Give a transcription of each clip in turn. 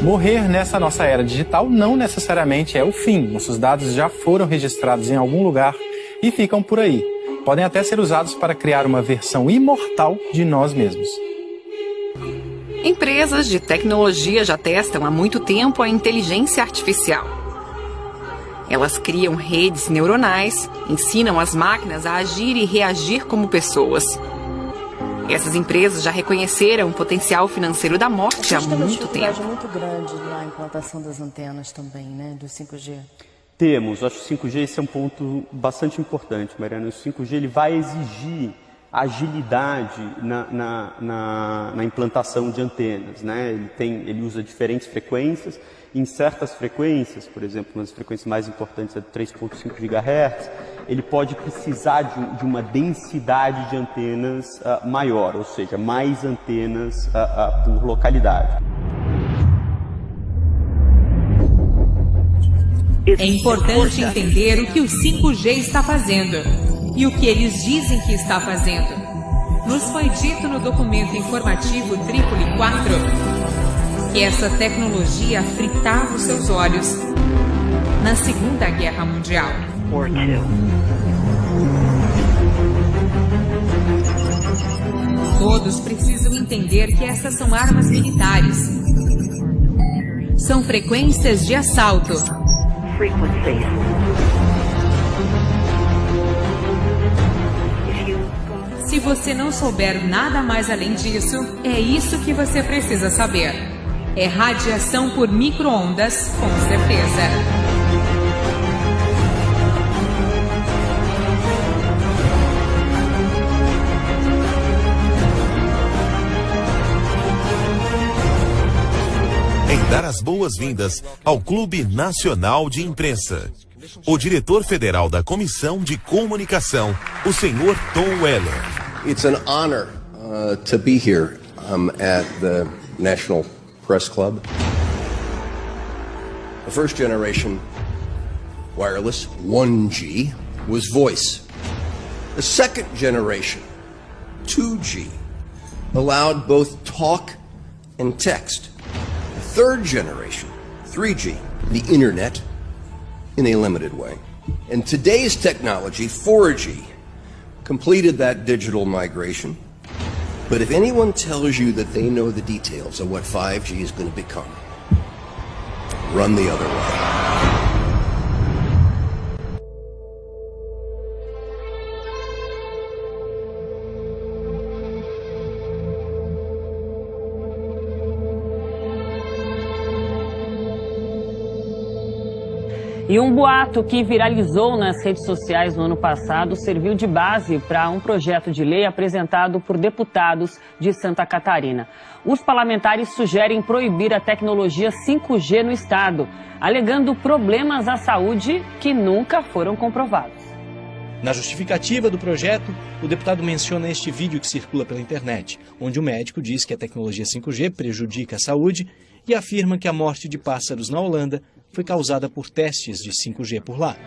Morrer nessa nossa era digital não necessariamente é o fim. Nossos dados já foram registrados em algum lugar e ficam por aí. Podem até ser usados para criar uma versão imortal de nós mesmos. Empresas de tecnologia já testam há muito tempo a inteligência artificial. Elas criam redes neuronais, ensinam as máquinas a agir e reagir como pessoas. Essas empresas já reconheceram o potencial financeiro da morte há muito tempo. Existe uma dificuldade muito grande na implantação das antenas também, né, do 5G. Temos, acho que o 5G esse é um ponto bastante importante, Mariana. O 5G ele vai exigir agilidade na implantação de antenas, né? Ele usa diferentes frequências. Em certas frequências, por exemplo, nas frequências mais importantes é de 3,5 GHz, ele pode precisar de uma densidade de antenas maior, ou seja, mais antenas por localidade. É importante entender o que o 5G está fazendo e o que eles dizem que está fazendo. Nos foi dito no documento informativo Trípoli 4 que essa tecnologia fritava os seus olhos na Segunda Guerra Mundial. Todos precisam entender que essas são armas militares. São frequências de assalto. Se você não souber nada mais além disso, é isso que você precisa saber. É radiação por micro-ondas, com certeza. Em dar as boas-vindas ao Clube Nacional de Imprensa, o diretor federal da Comissão de Comunicação, o senhor Tom Weller. It's an honor to be here at the National Press Club. The first generation wireless, 1G, was voice. The second generation, 2G, allowed both talk and text. The third generation, 3G, the internet, in a limited way. And today's technology, 4G, completed that digital migration. But if anyone tells you that they know the details of what 5G is going to become, run the other way. E um boato que viralizou nas redes sociais no ano passado serviu de base para um projeto de lei apresentado por deputados de Santa Catarina. Os parlamentares sugerem proibir a tecnologia 5G no estado, alegando problemas à saúde que nunca foram comprovados. Na justificativa do projeto, o deputado menciona este vídeo que circula pela internet, onde o médico diz que a tecnologia 5G prejudica a saúde e afirma que a morte de pássaros na Holanda foi causada por testes de 5G por lá.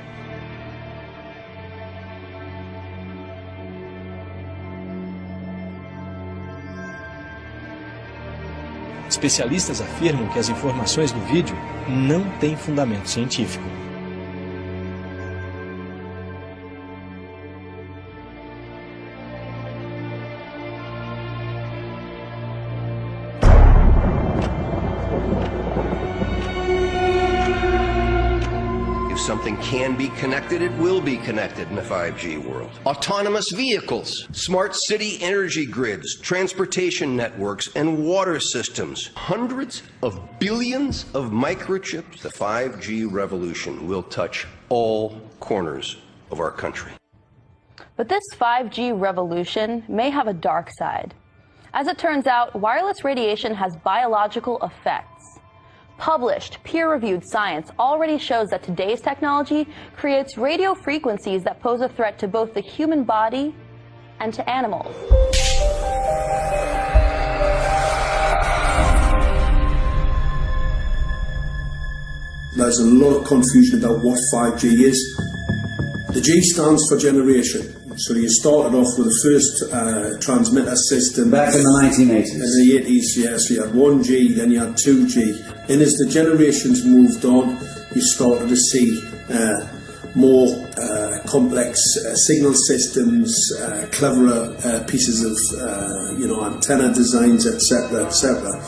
Especialistas afirmam que as informações do vídeo não têm fundamento científico. Something can be connected, it will be connected in the 5G world. Autonomous vehicles, smart city energy grids, transportation networks, and water systems. Hundreds of billions of microchips. The 5G revolution will touch all corners of our country. But this 5G revolution may have a dark side. As it turns out, wireless radiation has biological effects. Published, peer-reviewed science already shows that today's technology creates radio frequencies that pose a threat to both the human body and to animals. There's a lot of confusion about what 5G is. The G stands for generation. So you started off with the first transmitter system back in the 1980s. In the 80s, yes. So you had 1G, then you had 2G. And as the generations moved on, you started to see more complex signal systems, cleverer pieces of antenna designs, etc., etc.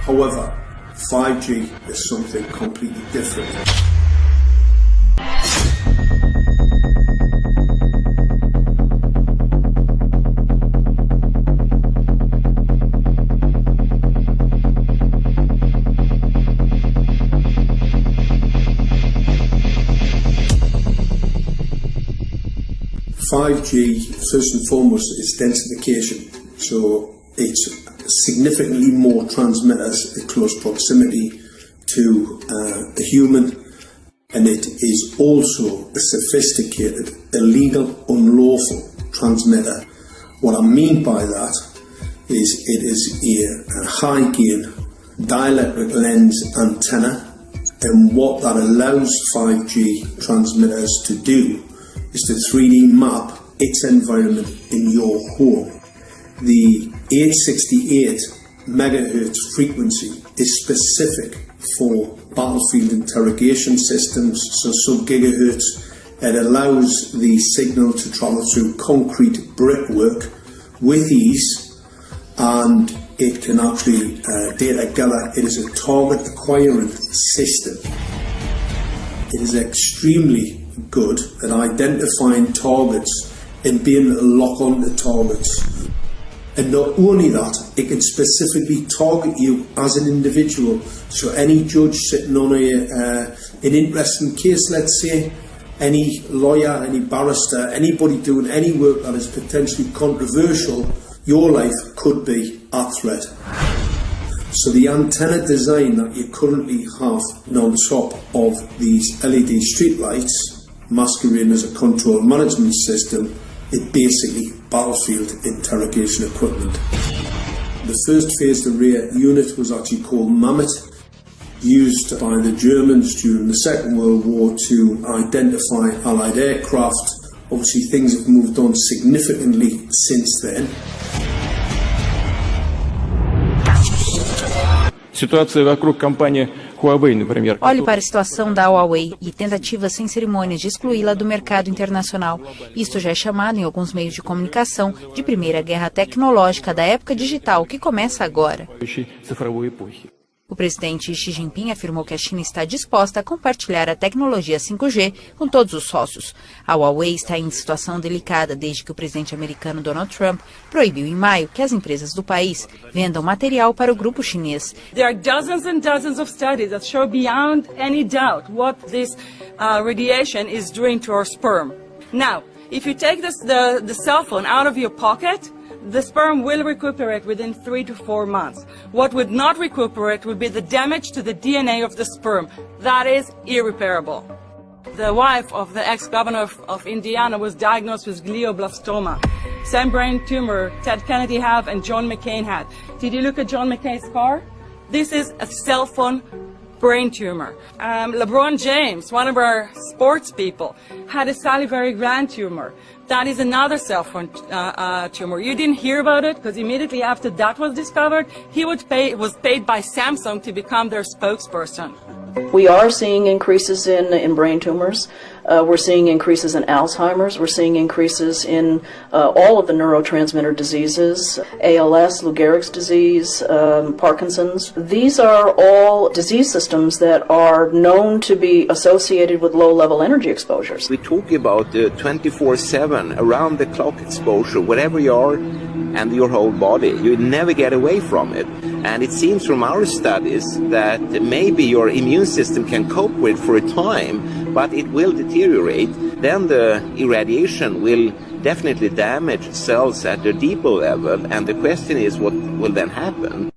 However, 5G is something completely different. First and foremost, is densification. So it's significantly more transmitters in close proximity to the human, and it is also a sophisticated, illegal, unlawful transmitter. What I mean by that is it is a high gain dielectric lens antenna, and what that allows 5G transmitters to do is to 3D map its environment in your home. The 868 megahertz frequency is specific for battlefield interrogation systems, so sub-gigahertz. It allows the signal to travel through concrete brickwork with ease, and it can actually data gather. It is a target acquiring system. It is extremely good at identifying targets and being able to lock onto targets. And not only that, it can specifically target you as an individual. So any judge sitting on an interesting case, let's say, any lawyer, any barrister, anybody doing any work that is potentially controversial, your life could be at threat. So the antenna design that you currently have on top of these LED streetlights, masquerading as a control management system, is basically battlefield interrogation equipment. The first phased array unit was actually called Mammoth, used by the Germans during the Second World War to identify Allied aircraft. Obviously things have moved on significantly since then. Olhe para a situação da Huawei e tentativas sem cerimônias de excluí-la do mercado internacional. Isto já é chamado em alguns meios de comunicação de primeira guerra tecnológica da época digital, que começa agora. O presidente Xi Jinping afirmou que a China está disposta a compartilhar a tecnologia 5G com todos os sócios. A Huawei está em situação delicada desde que o presidente americano Donald Trump proibiu em maio que as empresas do país vendam material para o grupo chinês. There are dozens and dozens of studies that show beyond any doubt what this radiation is doing to our sperm. Now, if you take the cell phone out of your pocket, the sperm will recuperate within 3 to 4 months. What would not recuperate would be the damage to the DNA of the sperm. That is irreparable. The wife of the ex-governor of Indiana was diagnosed with glioblastoma. Same brain tumor Ted Kennedy had and John McCain had. Did you look at John McCain's car? This is a cell phone brain tumor. LeBron James, one of our sports people, had a salivary gland tumor. That is another cell phone tumor. You didn't hear about it because immediately after that was discovered, he was paid by Samsung to become their spokesperson. We are seeing increases in brain tumors. We're seeing increases in Alzheimer's. We're seeing increases in all of the neurotransmitter diseases, ALS, Lou Gehrig's disease, Parkinson's. These are all disease systems that are known to be associated with low-level energy exposures. We talk about 24/7, around-the-clock exposure, wherever you are and your whole body. You never get away from it. And it seems from our studies that maybe your immune system can cope with for a time, but it will deteriorate. Then the irradiation will definitely damage cells at a deeper level, and the question is what will then happen?